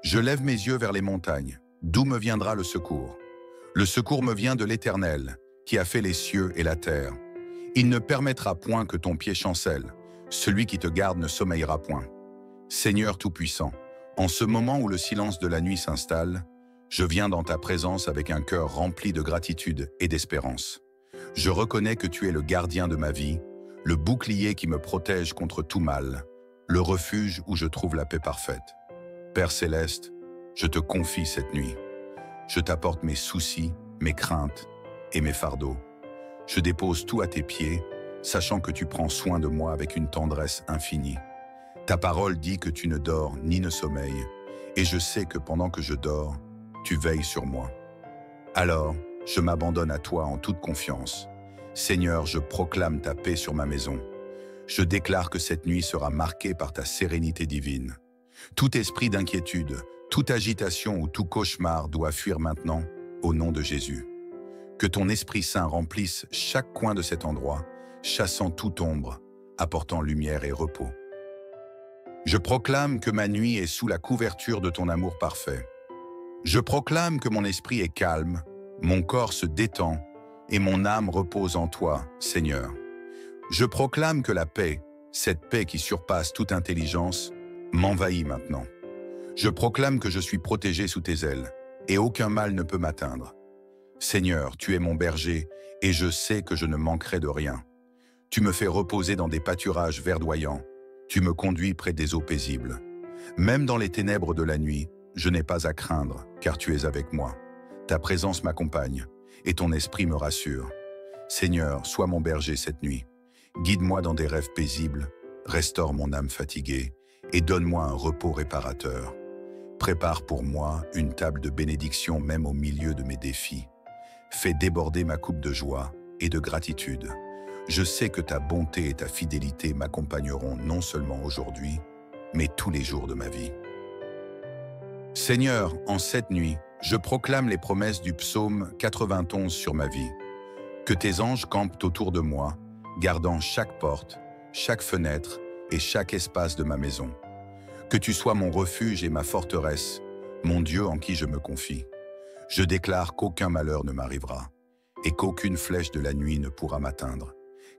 Je lève mes yeux vers les montagnes. D'où me viendra le secours? Le secours me vient de l'Éternel, qui a fait les cieux et la terre. Il ne permettra point que ton pied chancelle. Celui qui te garde ne sommeillera point. Seigneur Tout-Puissant, en ce moment où le silence de la nuit s'installe, je viens dans ta présence avec un cœur rempli de gratitude et d'espérance. Je reconnais que tu es le gardien de ma vie, le bouclier qui me protège contre tout mal, le refuge où je trouve la paix parfaite. Père Céleste, je te confie cette nuit. Je t'apporte mes soucis, mes craintes et mes fardeaux. Je dépose tout à tes pieds, sachant que tu prends soin de moi avec une tendresse infinie. Ta parole dit que tu ne dors ni ne sommeilles, et je sais que pendant que je dors, tu veilles sur moi. Alors, je m'abandonne à toi en toute confiance. Seigneur, je proclame ta paix sur ma maison. Je déclare que cette nuit sera marquée par ta sérénité divine. Tout esprit d'inquiétude, toute agitation ou tout cauchemar doit fuir maintenant, au nom de Jésus. Que ton Esprit Saint remplisse chaque coin de cet endroit, chassant toute ombre, apportant lumière et repos. Je proclame que ma nuit est sous la couverture de ton amour parfait. Je proclame que mon esprit est calme, mon corps se détend et mon âme repose en toi, Seigneur. Je proclame que la paix, cette paix qui surpasse toute intelligence, m'envahit maintenant. Je proclame que je suis protégé sous tes ailes et aucun mal ne peut m'atteindre. Seigneur, tu es mon berger et je sais que je ne manquerai de rien. Tu me fais reposer dans des pâturages verdoyants. Tu me conduis près des eaux paisibles. Même dans les ténèbres de la nuit, je n'ai pas à craindre, car tu es avec moi. Ta présence m'accompagne, et ton esprit me rassure. Seigneur, sois mon berger cette nuit. Guide-moi dans des rêves paisibles, restaure mon âme fatiguée, et donne-moi un repos réparateur. Prépare pour moi une table de bénédiction même au milieu de mes défis. Fais déborder ma coupe de joie et de gratitude. Je sais que ta bonté et ta fidélité m'accompagneront non seulement aujourd'hui, mais tous les jours de ma vie. Seigneur, en cette nuit, je proclame les promesses du psaume 91 sur ma vie. Que tes anges campent autour de moi, gardant chaque porte, chaque fenêtre et chaque espace de ma maison. Que tu sois mon refuge et ma forteresse, mon Dieu en qui je me confie. Je déclare qu'aucun malheur ne m'arrivera et qu'aucune flèche de la nuit ne pourra m'atteindre,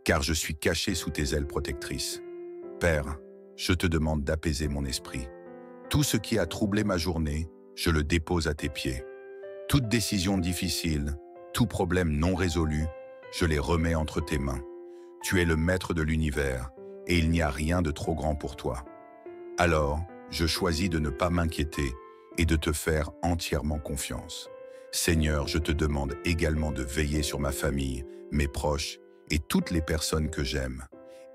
car je suis caché sous tes ailes protectrices. Père, je te demande d'apaiser mon esprit. Tout ce qui a troublé ma journée, je le dépose à tes pieds. Toute décision difficile, tout problème non résolu, je les remets entre tes mains. Tu es le maître de l'univers et il n'y a rien de trop grand pour toi. Alors, je choisis de ne pas m'inquiéter et de te faire entièrement confiance. Seigneur, je te demande également de veiller sur ma famille, mes proches et toutes les personnes que j'aime.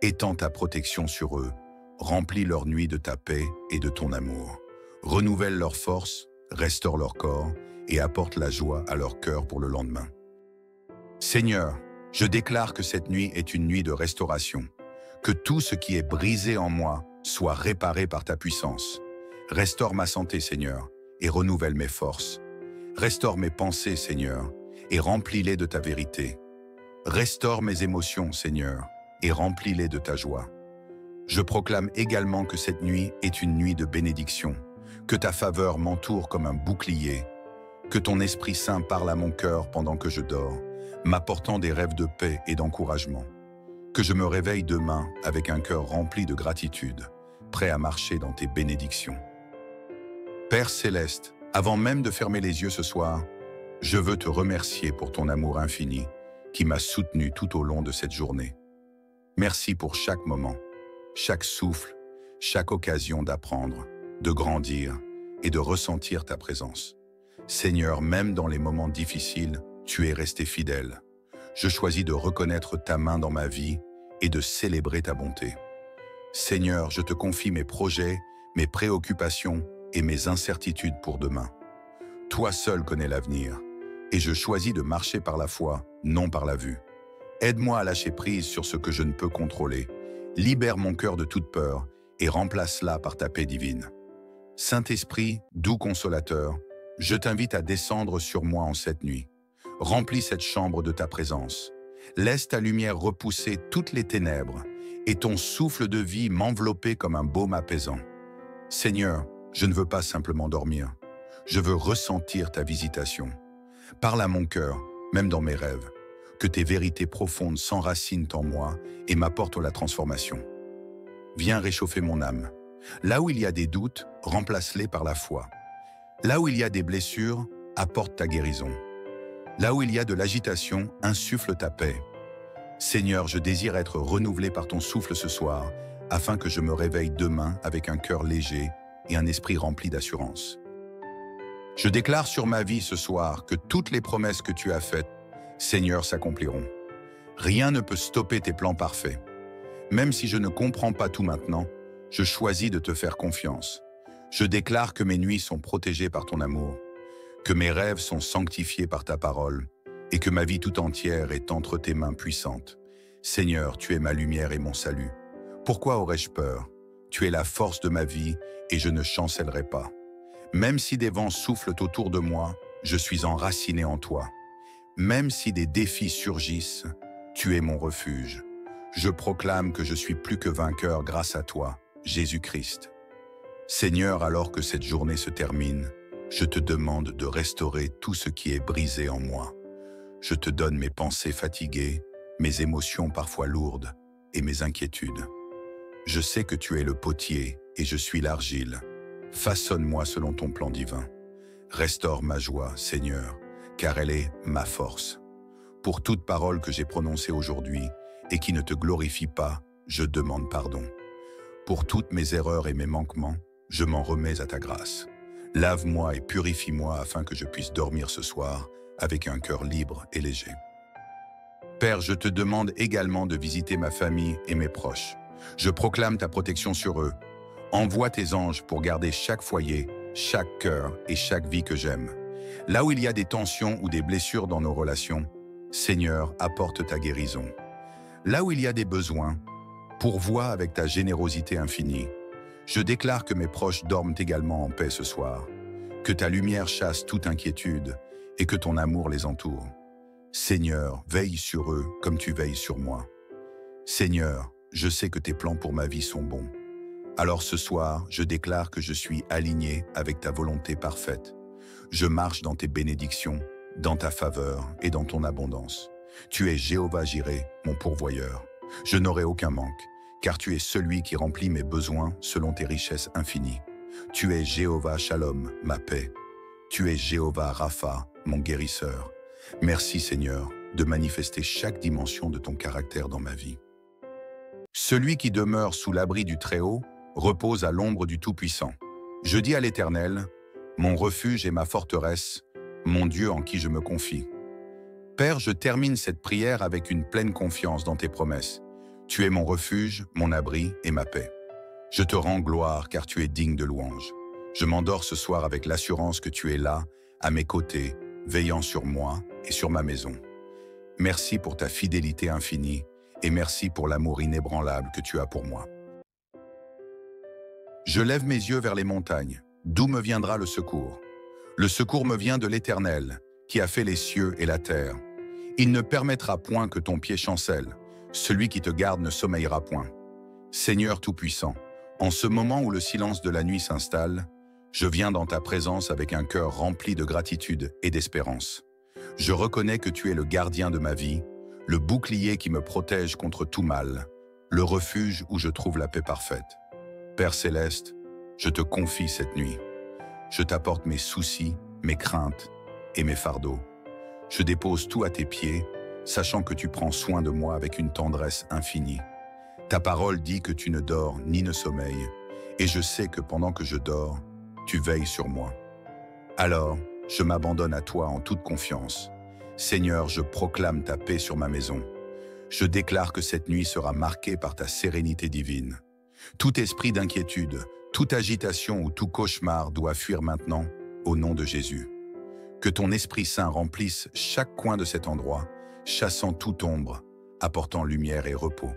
Étends ta protection sur eux, remplis leur nuit de ta paix et de ton amour. Renouvelle leurs forces, restaure leur corps et apporte la joie à leur cœur pour le lendemain. Seigneur, je déclare que cette nuit est une nuit de restauration, que tout ce qui est brisé en moi soit réparé par ta puissance. Restaure ma santé, Seigneur, et renouvelle mes forces. Restaure mes pensées, Seigneur, et remplis-les de ta vérité. Restaure mes émotions, Seigneur, et remplis-les de ta joie. Je proclame également que cette nuit est une nuit de bénédiction, que ta faveur m'entoure comme un bouclier, que ton Esprit Saint parle à mon cœur pendant que je dors, m'apportant des rêves de paix et d'encouragement. Que je me réveille demain avec un cœur rempli de gratitude, prêt à marcher dans tes bénédictions. Père Céleste, avant même de fermer les yeux ce soir, je veux te remercier pour ton amour infini qui m'a soutenu tout au long de cette journée. Merci pour chaque moment, chaque souffle, chaque occasion d'apprendre, de grandir et de ressentir ta présence. Seigneur, même dans les moments difficiles, tu es resté fidèle. Je choisis de reconnaître ta main dans ma vie et de célébrer ta bonté. Seigneur, je te confie mes projets, mes préoccupations et mes incertitudes pour demain. Toi seul connais l'avenir, et je choisis de marcher par la foi, non par la vue. Aide-moi à lâcher prise sur ce que je ne peux contrôler. Libère mon cœur de toute peur et remplace-la par ta paix divine. Saint-Esprit, doux consolateur, je t'invite à descendre sur moi en cette nuit. Remplis cette chambre de ta présence. Laisse ta lumière repousser toutes les ténèbres et ton souffle de vie m'envelopper comme un baume apaisant. Seigneur, Je ne veux pas simplement dormir. Je veux ressentir ta visitation. Parle à mon cœur, même dans mes rêves, que tes vérités profondes s'enracinent en moi et m'apportent la transformation. Viens réchauffer mon âme. Là où il y a des doutes, remplace-les par la foi. Là où il y a des blessures, apporte ta guérison. Là où il y a de l'agitation, insuffle ta paix. Seigneur, je désire être renouvelé par ton souffle ce soir, afin que je me réveille demain avec un cœur léger et un esprit rempli d'assurance. Je déclare sur ma vie ce soir que toutes les promesses que tu as faites, Seigneur, s'accompliront. Rien ne peut stopper tes plans parfaits. Même si je ne comprends pas tout maintenant, je choisis de te faire confiance. Je déclare que mes nuits sont protégées par ton amour, que mes rêves sont sanctifiés par ta parole, et que ma vie tout entière est entre tes mains puissantes. Seigneur, tu es ma lumière et mon salut. Pourquoi aurais-je peur? Tu es la force de ma vie et je ne chancellerai pas. Même si des vents soufflent autour de moi, je suis enraciné en toi. Même si des défis surgissent, tu es mon refuge. Je proclame que je suis plus que vainqueur grâce à toi, Jésus-Christ. Seigneur, alors que cette journée se termine, je te demande de restaurer tout ce qui est brisé en moi. Je te donne mes pensées fatiguées, mes émotions parfois lourdes et mes inquiétudes. Je sais que tu es le potier et je suis l'argile. Façonne-moi selon ton plan divin. Restaure ma joie, Seigneur, car elle est ma force. Pour toute parole que j'ai prononcée aujourd'hui et qui ne te glorifie pas, je demande pardon. Pour toutes mes erreurs et mes manquements, je m'en remets à ta grâce. Lave-moi et purifie-moi afin que je puisse dormir ce soir avec un cœur libre et léger. Père, je te demande également de visiter ma famille et mes proches. Je proclame ta protection sur eux. Envoie tes anges pour garder chaque foyer, chaque cœur et chaque vie que j'aime. Là où il y a des tensions ou des blessures dans nos relations, Seigneur, apporte ta guérison. Là où il y a des besoins, pourvois avec ta générosité infinie. Je déclare que mes proches dorment également en paix ce soir, que ta lumière chasse toute inquiétude et que ton amour les entoure. Seigneur, veille sur eux comme tu veilles sur moi. Seigneur, je sais que tes plans pour ma vie sont bons. Alors ce soir, je déclare que je suis aligné avec ta volonté parfaite. Je marche dans tes bénédictions, dans ta faveur et dans ton abondance. Tu es Jéhovah Jireh, mon pourvoyeur. Je n'aurai aucun manque, car tu es celui qui remplit mes besoins selon tes richesses infinies. Tu es Jéhovah Shalom, ma paix. Tu es Jéhovah Rapha, mon guérisseur. Merci Seigneur de manifester chaque dimension de ton caractère dans ma vie. Celui qui demeure sous l'abri du Très-Haut repose à l'ombre du Tout-Puissant. Je dis à l'Éternel, mon refuge et ma forteresse, mon Dieu en qui je me confie. Père, je termine cette prière avec une pleine confiance dans tes promesses. Tu es mon refuge, mon abri et ma paix. Je te rends gloire car tu es digne de louange. Je m'endors ce soir avec l'assurance que tu es là, à mes côtés, veillant sur moi et sur ma maison. Merci pour ta fidélité infinie et merci pour l'amour inébranlable que tu as pour moi. Je lève mes yeux vers les montagnes. D'où me viendra le secours? Le secours me vient de l'Éternel, qui a fait les cieux et la terre. Il ne permettra point que ton pied chancelle. Celui qui te garde ne sommeillera point. Seigneur Tout-Puissant, en ce moment où le silence de la nuit s'installe, je viens dans ta présence avec un cœur rempli de gratitude et d'espérance. Je reconnais que tu es le gardien de ma vie, le bouclier qui me protège contre tout mal, le refuge où je trouve la paix parfaite. Père Céleste, je te confie cette nuit. Je t'apporte mes soucis, mes craintes et mes fardeaux. Je dépose tout à tes pieds, sachant que tu prends soin de moi avec une tendresse infinie. Ta parole dit que tu ne dors ni ne sommeilles, et je sais que pendant que je dors, tu veilles sur moi. Alors, je m'abandonne à toi en toute confiance. Seigneur, je proclame ta paix sur ma maison. Je déclare que cette nuit sera marquée par ta sérénité divine. Tout esprit d'inquiétude, toute agitation ou tout cauchemar doit fuir maintenant, au nom de Jésus. Que ton Esprit Saint remplisse chaque coin de cet endroit, chassant toute ombre, apportant lumière et repos.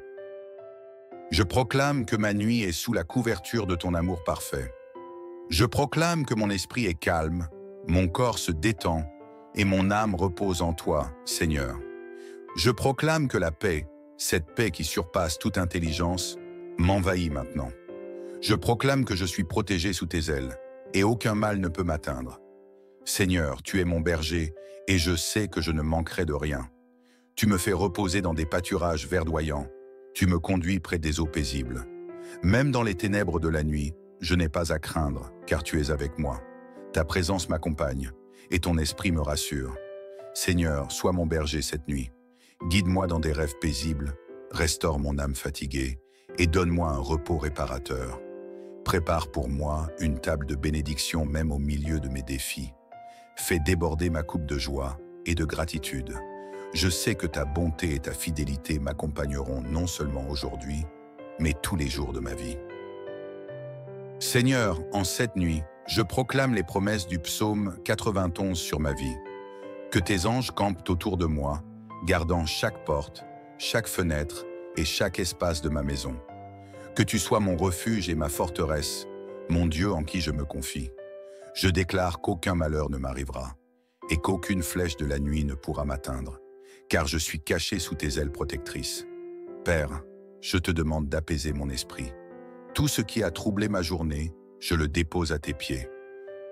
Je proclame que ma nuit est sous la couverture de ton amour parfait. Je proclame que mon esprit est calme, mon corps se détend et mon âme repose en toi, Seigneur. Je proclame que la paix, cette paix qui surpasse toute intelligence, m'envahit maintenant. Je proclame que je suis protégé sous tes ailes, et aucun mal ne peut m'atteindre. Seigneur, tu es mon berger, et je sais que je ne manquerai de rien. Tu me fais reposer dans des pâturages verdoyants. Tu me conduis près des eaux paisibles. Même dans les ténèbres de la nuit, je n'ai pas à craindre, car tu es avec moi. Ta présence m'accompagne, et ton esprit me rassure. Seigneur, sois mon berger cette nuit. Guide-moi dans des rêves paisibles, restaure mon âme fatiguée, et donne-moi un repos réparateur. Prépare pour moi une table de bénédiction même au milieu de mes défis. Fais déborder ma coupe de joie et de gratitude. Je sais que ta bonté et ta fidélité m'accompagneront non seulement aujourd'hui, mais tous les jours de ma vie. Seigneur, en cette nuit, je proclame les promesses du psaume 91 sur ma vie. Que tes anges campent autour de moi, gardant chaque porte, chaque fenêtre et chaque espace de ma maison. Que tu sois mon refuge et ma forteresse, mon Dieu en qui je me confie. Je déclare qu'aucun malheur ne m'arrivera et qu'aucune flèche de la nuit ne pourra m'atteindre, car je suis caché sous tes ailes protectrices. Père, je te demande d'apaiser mon esprit. Tout ce qui a troublé ma journée, je le dépose à tes pieds.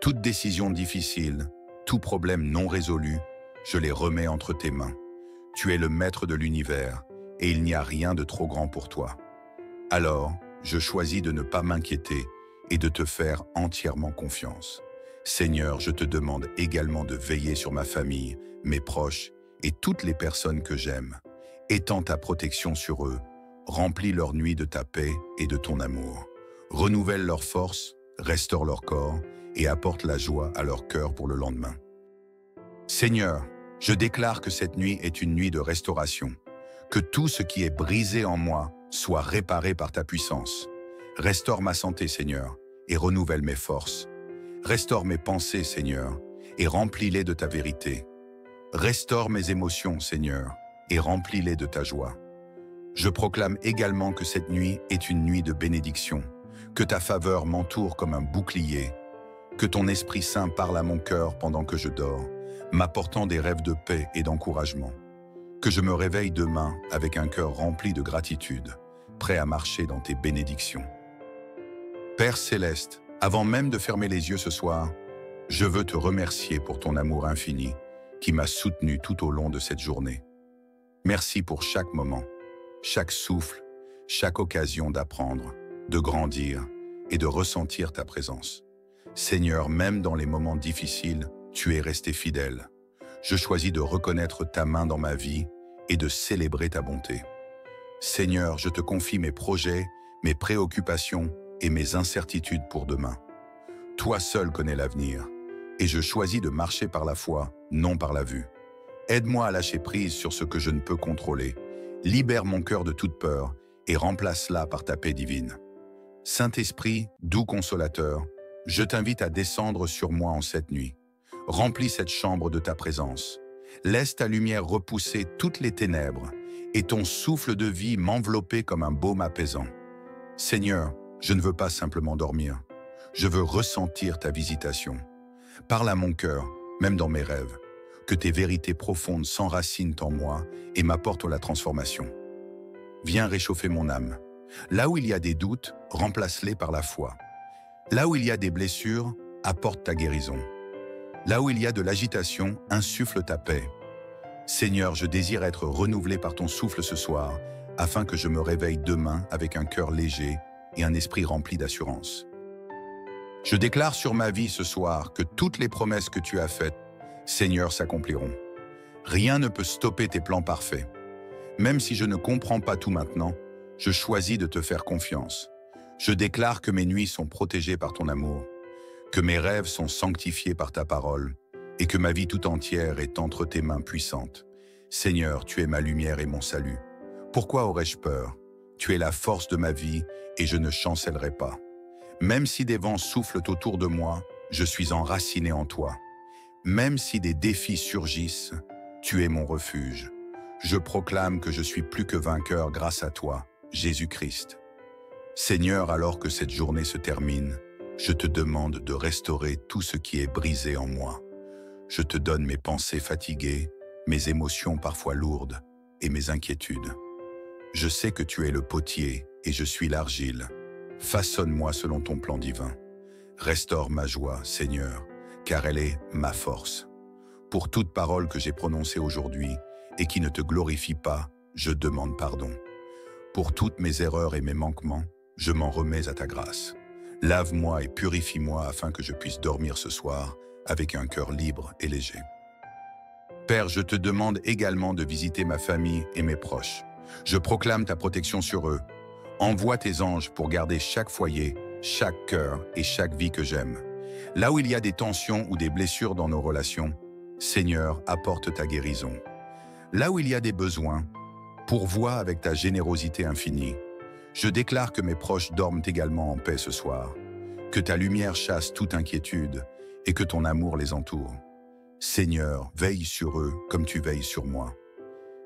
Toute décision difficile, tout problème non résolu, je les remets entre tes mains. Tu es le maître de l'univers et il n'y a rien de trop grand pour toi. Alors, je choisis de ne pas m'inquiéter et de te faire entièrement confiance. Seigneur, je te demande également de veiller sur ma famille, mes proches et toutes les personnes que j'aime. Étends ta protection sur eux, remplis leur nuit de ta paix et de ton amour. Renouvelle leurs forces, restaure leur corps et apporte la joie à leur cœur pour le lendemain. Seigneur, je déclare que cette nuit est une nuit de restauration, que tout ce qui est brisé en moi soit réparé par ta puissance. Restaure ma santé, Seigneur, et renouvelle mes forces. Restaure mes pensées, Seigneur, et remplis-les de ta vérité. Restaure mes émotions, Seigneur, et remplis-les de ta joie. Je proclame également que cette nuit est une nuit de bénédiction, que ta faveur m'entoure comme un bouclier, que ton Esprit Saint parle à mon cœur pendant que je dors, m'apportant des rêves de paix et d'encouragement. Que je me réveille demain avec un cœur rempli de gratitude, prêt à marcher dans tes bénédictions. Père Céleste, avant même de fermer les yeux ce soir, je veux te remercier pour ton amour infini qui m'a soutenu tout au long de cette journée. Merci pour chaque moment, chaque souffle, chaque occasion d'apprendre, de grandir et de ressentir ta présence. Seigneur, même dans les moments difficiles, tu es resté fidèle. Je choisis de reconnaître ta main dans ma vie et de célébrer ta bonté. Seigneur, je te confie mes projets, mes préoccupations et mes incertitudes pour demain. Toi seul connais l'avenir, et je choisis de marcher par la foi, non par la vue. Aide-moi à lâcher prise sur ce que je ne peux contrôler. Libère mon cœur de toute peur et remplace-la par ta paix divine. Saint-Esprit, doux consolateur, je t'invite à descendre sur moi en cette nuit. Remplis cette chambre de ta présence. Laisse ta lumière repousser toutes les ténèbres et ton souffle de vie m'envelopper comme un baume apaisant. Seigneur, je ne veux pas simplement dormir. Je veux ressentir ta visitation. Parle à mon cœur, même dans mes rêves, que tes vérités profondes s'enracinent en moi et m'apportent la transformation. Viens réchauffer mon âme. Là où il y a des doutes, remplace-les par la foi. Là où il y a des blessures, apporte ta guérison. Là où il y a de l'agitation, insuffle ta paix. Seigneur, je désire être renouvelé par ton souffle ce soir, afin que je me réveille demain avec un cœur léger et un esprit rempli d'assurance. Je déclare sur ma vie ce soir que toutes les promesses que tu as faites, Seigneur, s'accompliront. Rien ne peut stopper tes plans parfaits. Même si je ne comprends pas tout maintenant, je choisis de te faire confiance. Je déclare que mes nuits sont protégées par ton amour, que mes rêves sont sanctifiés par ta parole, et que ma vie tout entière est entre tes mains puissantes. Seigneur, tu es ma lumière et mon salut. Pourquoi aurais-je peur? Tu es la force de ma vie et je ne chancellerai pas. Même si des vents soufflent autour de moi, je suis enraciné en toi. Même si des défis surgissent, tu es mon refuge. Je proclame que je suis plus que vainqueur grâce à toi, Jésus-Christ. Seigneur, alors que cette journée se termine, je te demande de restaurer tout ce qui est brisé en moi. Je te donne mes pensées fatiguées, mes émotions parfois lourdes et mes inquiétudes. Je sais que tu es le potier et je suis l'argile. Façonne-moi selon ton plan divin. Restaure ma joie, Seigneur, car elle est ma force. Pour toute parole que j'ai prononcée aujourd'hui et qui ne te glorifie pas, je demande pardon. Pour toutes mes erreurs et mes manquements, je m'en remets à ta grâce. Lave-moi et purifie-moi afin que je puisse dormir ce soir avec un cœur libre et léger. Père, je te demande également de visiter ma famille et mes proches. Je proclame ta protection sur eux. Envoie tes anges pour garder chaque foyer, chaque cœur et chaque vie que j'aime. Là où il y a des tensions ou des blessures dans nos relations, Seigneur, apporte ta guérison. Là où il y a des besoins, pourvois avec ta générosité infinie. Je déclare que mes proches dorment également en paix ce soir, que ta lumière chasse toute inquiétude et que ton amour les entoure. Seigneur, veille sur eux comme tu veilles sur moi.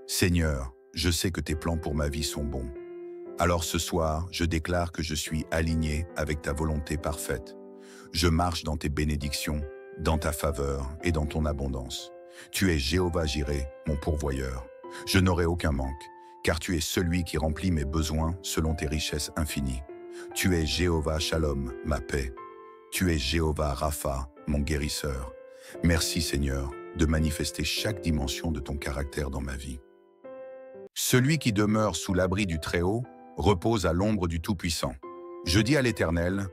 Seigneur, je sais que tes plans pour ma vie sont bons. Alors ce soir, je déclare que je suis aligné avec ta volonté parfaite. Je marche dans tes bénédictions, dans ta faveur et dans ton abondance. Tu es Jéhovah Jireh, mon pourvoyeur. Je n'aurai aucun manque, car tu es celui qui remplit mes besoins selon tes richesses infinies. Tu es Jéhovah Shalom, ma paix. Tu es Jéhovah Rapha, mon guérisseur. Merci Seigneur de manifester chaque dimension de ton caractère dans ma vie. Celui qui demeure sous l'abri du Très-Haut repose à l'ombre du Tout-Puissant. Je dis à l'Éternel,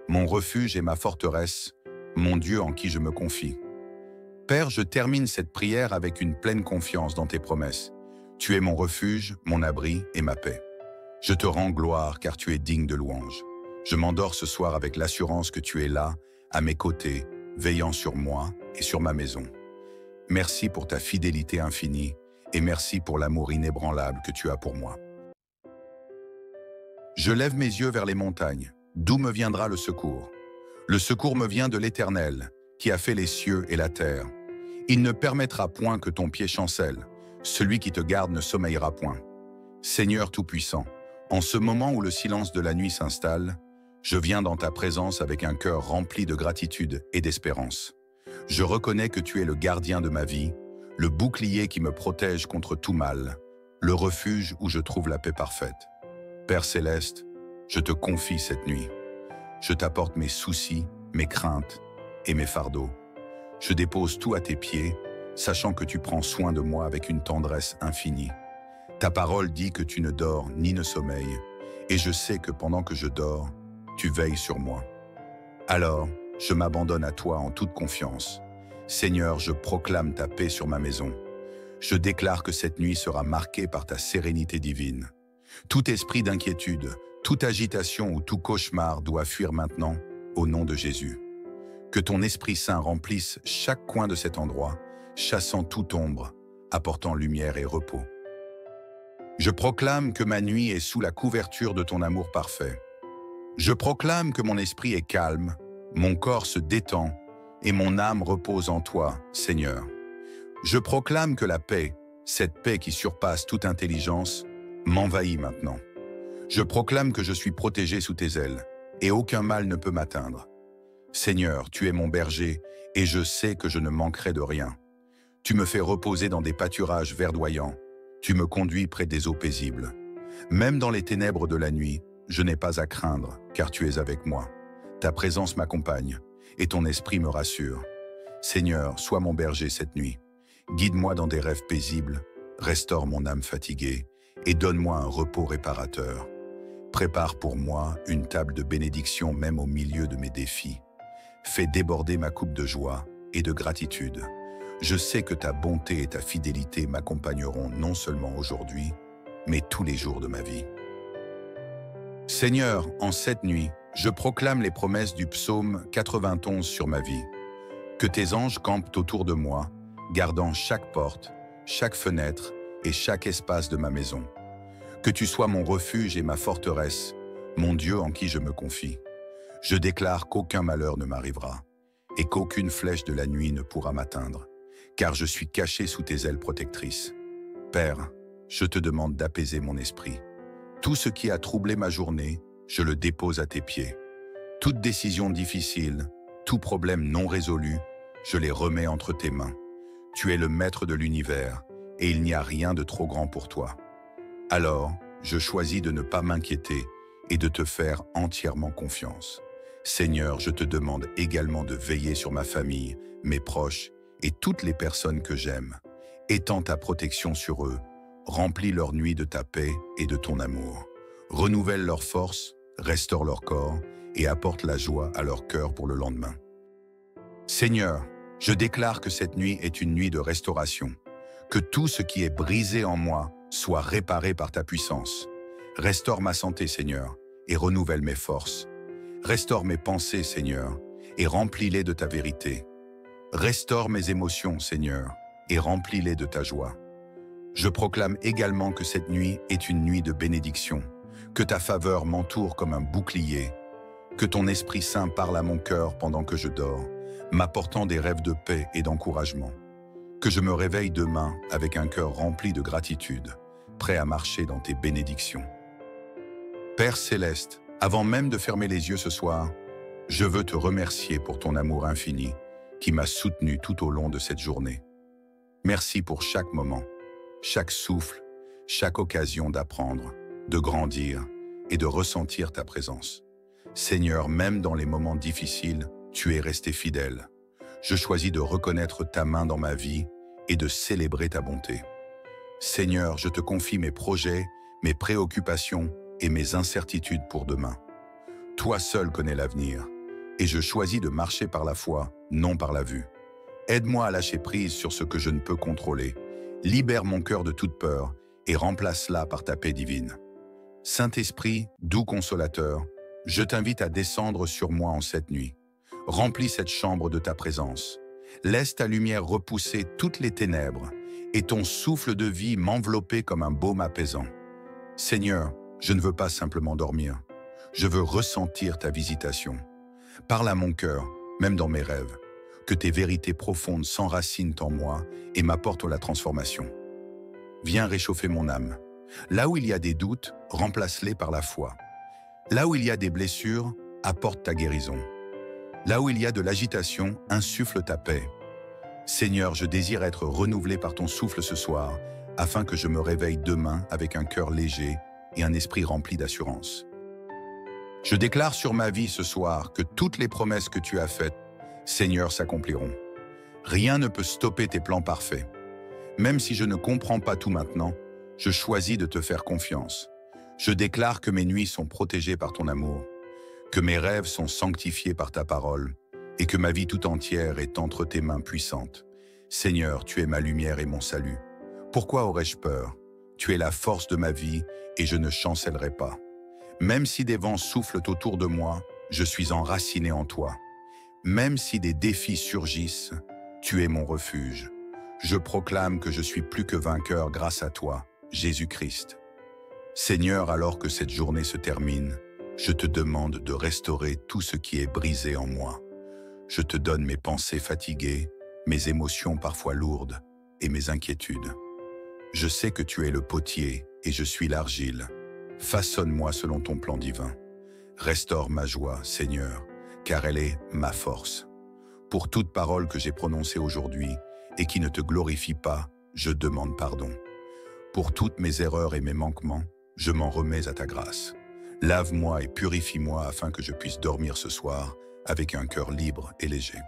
mon refuge et ma forteresse, mon Dieu en qui je me confie. Père, je termine cette prière avec une pleine confiance dans tes promesses. Tu es mon refuge, mon abri et ma paix. Je te rends gloire car tu es digne de louange. Je m'endors ce soir avec l'assurance que tu es là, à mes côtés, veillant sur moi et sur ma maison. Merci pour ta fidélité infinie et merci pour l'amour inébranlable que tu as pour moi. Je lève mes yeux vers les montagnes. D'où me viendra le secours? Le secours me vient de l'Éternel, qui a fait les cieux et la terre. Il ne permettra point que ton pied chancelle. Celui qui te garde ne sommeillera point. Seigneur Tout-Puissant, en ce moment où le silence de la nuit s'installe, je viens dans ta présence avec un cœur rempli de gratitude et d'espérance. Je reconnais que tu es le gardien de ma vie, le bouclier qui me protège contre tout mal, le refuge où je trouve la paix parfaite. Père Céleste, je te confie cette nuit. Je t'apporte mes soucis, mes craintes et mes fardeaux. Je dépose tout à tes pieds, sachant que tu prends soin de moi avec une tendresse infinie. Ta parole dit que tu ne dors ni ne sommeilles, et je sais que pendant que je dors, tu veilles sur moi. Alors, je m'abandonne à toi en toute confiance. Seigneur, je proclame ta paix sur ma maison. Je déclare que cette nuit sera marquée par ta sérénité divine. Tout esprit d'inquiétude, toute agitation ou tout cauchemar doit fuir maintenant, au nom de Jésus. Que ton Esprit Saint remplisse chaque coin de cet endroit, chassant toute ombre, apportant lumière et repos. Je proclame que ma nuit est sous la couverture de ton amour parfait. Je proclame que mon esprit est calme, mon corps se détend et mon âme repose en toi, Seigneur. Je proclame que la paix, cette paix qui surpasse toute intelligence, m'envahit maintenant. Je proclame que je suis protégé sous tes ailes et aucun mal ne peut m'atteindre. Seigneur, tu es mon berger et je sais que je ne manquerai de rien. Tu me fais reposer dans des pâturages verdoyants. Tu me conduis près des eaux paisibles. Même dans les ténèbres de la nuit, je n'ai pas à craindre, car tu es avec moi. Ta présence m'accompagne, et ton esprit me rassure. Seigneur, sois mon berger cette nuit. Guide-moi dans des rêves paisibles, restaure mon âme fatiguée, et donne-moi un repos réparateur. Prépare pour moi une table de bénédiction même au milieu de mes défis. Fais déborder ma coupe de joie et de gratitude. Je sais que ta bonté et ta fidélité m'accompagneront non seulement aujourd'hui, mais tous les jours de ma vie. Seigneur, en cette nuit, je proclame les promesses du psaume 91 sur ma vie. Que tes anges campent autour de moi, gardant chaque porte, chaque fenêtre et chaque espace de ma maison. Que tu sois mon refuge et ma forteresse, mon Dieu en qui je me confie. Je déclare qu'aucun malheur ne m'arrivera et qu'aucune flèche de la nuit ne pourra m'atteindre, car je suis caché sous tes ailes protectrices. Père, je te demande d'apaiser mon esprit. Tout ce qui a troublé ma journée, je le dépose à tes pieds. Toute décision difficile, tout problème non résolu, je les remets entre tes mains. Tu es le maître de l'univers et il n'y a rien de trop grand pour toi. Alors, je choisis de ne pas m'inquiéter et de te faire entièrement confiance. Seigneur, je te demande également de veiller sur ma famille, mes proches et toutes les personnes que j'aime. Étends ta protection sur eux, remplis leur nuit de ta paix et de ton amour. Renouvelle leur force, restaure leur corps et apporte la joie à leur cœur pour le lendemain. Seigneur, je déclare que cette nuit est une nuit de restauration, que tout ce qui est brisé en moi soit réparé par ta puissance. Restaure ma santé, Seigneur, et renouvelle mes forces. Restaure mes pensées, Seigneur, et remplis-les de ta vérité. Restaure mes émotions, Seigneur, et remplis-les de ta joie. Je proclame également que cette nuit est une nuit de bénédiction, que ta faveur m'entoure comme un bouclier, que ton Esprit Saint parle à mon cœur pendant que je dors, m'apportant des rêves de paix et d'encouragement. Que je me réveille demain avec un cœur rempli de gratitude, prêt à marcher dans tes bénédictions. Père Céleste, avant même de fermer les yeux ce soir, je veux te remercier pour ton amour infini qui m'a soutenu tout au long de cette journée. Merci pour chaque moment, chaque souffle, chaque occasion d'apprendre, de grandir et de ressentir ta présence. Seigneur, même dans les moments difficiles, tu es resté fidèle. Je choisis de reconnaître ta main dans ma vie et de célébrer ta bonté. Seigneur, je te confie mes projets, mes préoccupations et mes incertitudes pour demain. Toi seul connais l'avenir, et je choisis de marcher par la foi, non par la vue. Aide-moi à lâcher prise sur ce que je ne peux contrôler. Libère mon cœur de toute peur et remplace-la par ta paix divine. Saint-Esprit, doux consolateur, je t'invite à descendre sur moi en cette nuit. Remplis cette chambre de ta présence. Laisse ta lumière repousser toutes les ténèbres et ton souffle de vie m'envelopper comme un baume apaisant. Seigneur, je ne veux pas simplement dormir. Je veux ressentir ta visitation. Parle à mon cœur, même dans mes rêves. Que tes vérités profondes s'enracinent en moi et m'apportent la transformation. Viens réchauffer mon âme. Là où il y a des doutes, remplace-les par la foi. Là où il y a des blessures, apporte ta guérison. Là où il y a de l'agitation, insuffle ta paix. Seigneur, je désire être renouvelé par ton souffle ce soir, afin que je me réveille demain avec un cœur léger et un esprit rempli d'assurance. Je déclare sur ma vie ce soir que toutes les promesses que tu as faites, Seigneur, s'accompliront. Rien ne peut stopper tes plans parfaits. Même si je ne comprends pas tout maintenant, je choisis de te faire confiance. Je déclare que mes nuits sont protégées par ton amour, que mes rêves sont sanctifiés par ta parole, et que ma vie tout entière est entre tes mains puissantes. Seigneur, tu es ma lumière et mon salut. Pourquoi aurais-je peur? Tu es la force de ma vie et je ne chancellerai pas. Même si des vents soufflent autour de moi, je suis enraciné en toi. Même si des défis surgissent, tu es mon refuge. Je proclame que je suis plus que vainqueur grâce à toi, Jésus-Christ. Seigneur, alors que cette journée se termine, je te demande de restaurer tout ce qui est brisé en moi. Je te donne mes pensées fatiguées, mes émotions parfois lourdes et mes inquiétudes. Je sais que tu es le potier et je suis l'argile. Façonne-moi selon ton plan divin. Restaure ma joie, Seigneur, car elle est ma force. Pour toute parole que j'ai prononcée aujourd'hui et qui ne te glorifie pas, je demande pardon. Pour toutes mes erreurs et mes manquements, je m'en remets à ta grâce. Lave-moi et purifie-moi afin que je puisse dormir ce soir avec un cœur libre et léger.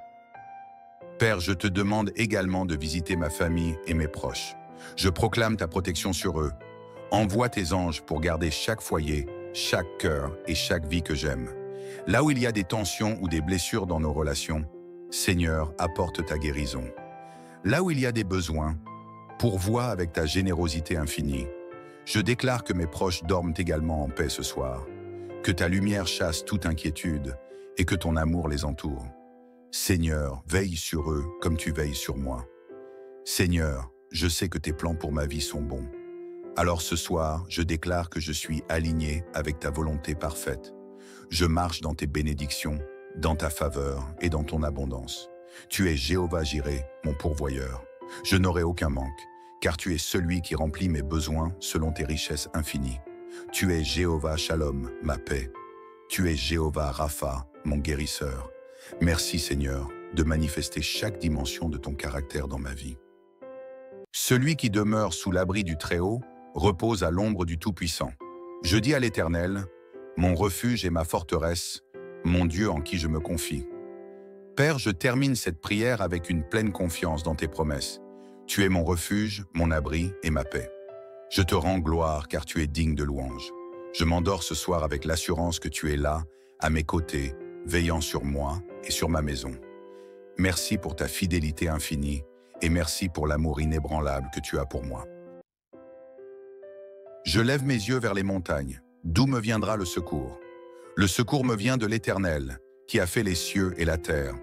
Père, je te demande également de visiter ma famille et mes proches. Je proclame ta protection sur eux. Envoie tes anges pour garder chaque foyer, chaque cœur et chaque vie que j'aime. Là où il y a des tensions ou des blessures dans nos relations, Seigneur, apporte ta guérison. Là où il y a des besoins, pourvois avec ta générosité infinie. Je déclare que mes proches dorment également en paix ce soir, que ta lumière chasse toute inquiétude et que ton amour les entoure. Seigneur, veille sur eux comme tu veilles sur moi. Seigneur, je sais que tes plans pour ma vie sont bons. Alors ce soir, je déclare que je suis aligné avec ta volonté parfaite. Je marche dans tes bénédictions, dans ta faveur et dans ton abondance. Tu es Jéhovah Jireh, mon pourvoyeur. Je n'aurai aucun manque, car tu es celui qui remplit mes besoins selon tes richesses infinies. Tu es Jéhovah Shalom, ma paix. Tu es Jéhovah Rapha, mon guérisseur. Merci Seigneur de manifester chaque dimension de ton caractère dans ma vie. Celui qui demeure sous l'abri du Très-Haut repose à l'ombre du Tout-Puissant. Je dis à l'Éternel, mon refuge et ma forteresse, mon Dieu en qui je me confie. Père, je termine cette prière avec une pleine confiance dans tes promesses. Tu es mon refuge, mon abri et ma paix. Je te rends gloire car tu es digne de louange. Je m'endors ce soir avec l'assurance que tu es là, à mes côtés, veillant sur moi et sur ma maison. Merci pour ta fidélité infinie et merci pour l'amour inébranlable que tu as pour moi. Je lève mes yeux vers les montagnes. D'où me viendra le secours? Le secours me vient de l'Éternel, qui a fait les cieux et la terre.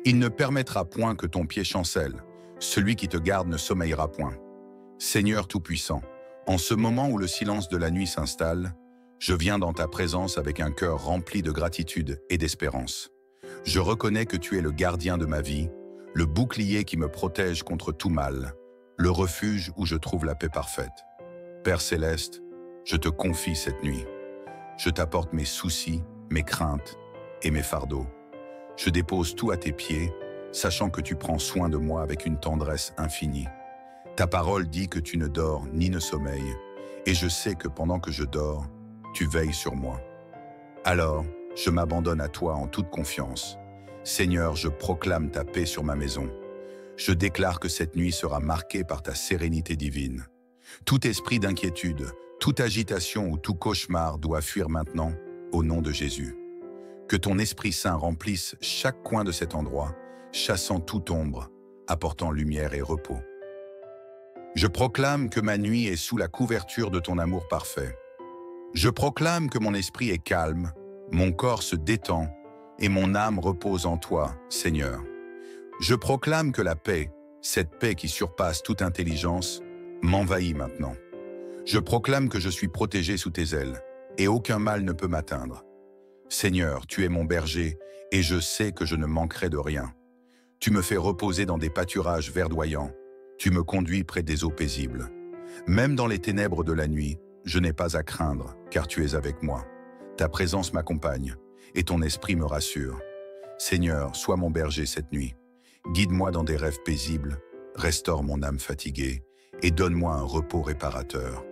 Il ne permettra point que ton pied chancelle. Celui qui te garde ne sommeillera point. Seigneur Tout-Puissant, en ce moment où le silence de la nuit s'installe, je viens dans ta présence avec un cœur rempli de gratitude et d'espérance. Je reconnais que tu es le gardien de ma vie, le bouclier qui me protège contre tout mal, le refuge où je trouve la paix parfaite. Père Céleste, je te confie cette nuit. Je t'apporte mes soucis, mes craintes et mes fardeaux. Je dépose tout à tes pieds, sachant que tu prends soin de moi avec une tendresse infinie. Ta parole dit que tu ne dors ni ne sommeilles, et je sais que pendant que je dors, tu veilles sur moi. Alors, je m'abandonne à toi en toute confiance. Seigneur, je proclame ta paix sur ma maison. Je déclare que cette nuit sera marquée par ta sérénité divine. Tout esprit d'inquiétude, toute agitation ou tout cauchemar doit fuir maintenant, au nom de Jésus. Que ton Esprit Saint remplisse chaque coin de cet endroit, chassant toute ombre, apportant lumière et repos. Je proclame que ma nuit est sous la couverture de ton amour parfait. Je proclame que mon esprit est calme, mon corps se détend et mon âme repose en toi, Seigneur. Je proclame que la paix, cette paix qui surpasse toute intelligence, m'envahit maintenant. Je proclame que je suis protégé sous tes ailes et aucun mal ne peut m'atteindre. Seigneur, tu es mon berger et je sais que je ne manquerai de rien. Tu me fais reposer dans des pâturages verdoyants. Tu me conduis près des eaux paisibles. Même dans les ténèbres de la nuit, je n'ai pas à craindre, car tu es avec moi. Ta présence m'accompagne, et ton esprit me rassure. Seigneur, sois mon berger cette nuit. Guide-moi dans des rêves paisibles, restaure mon âme fatiguée, et donne-moi un repos réparateur.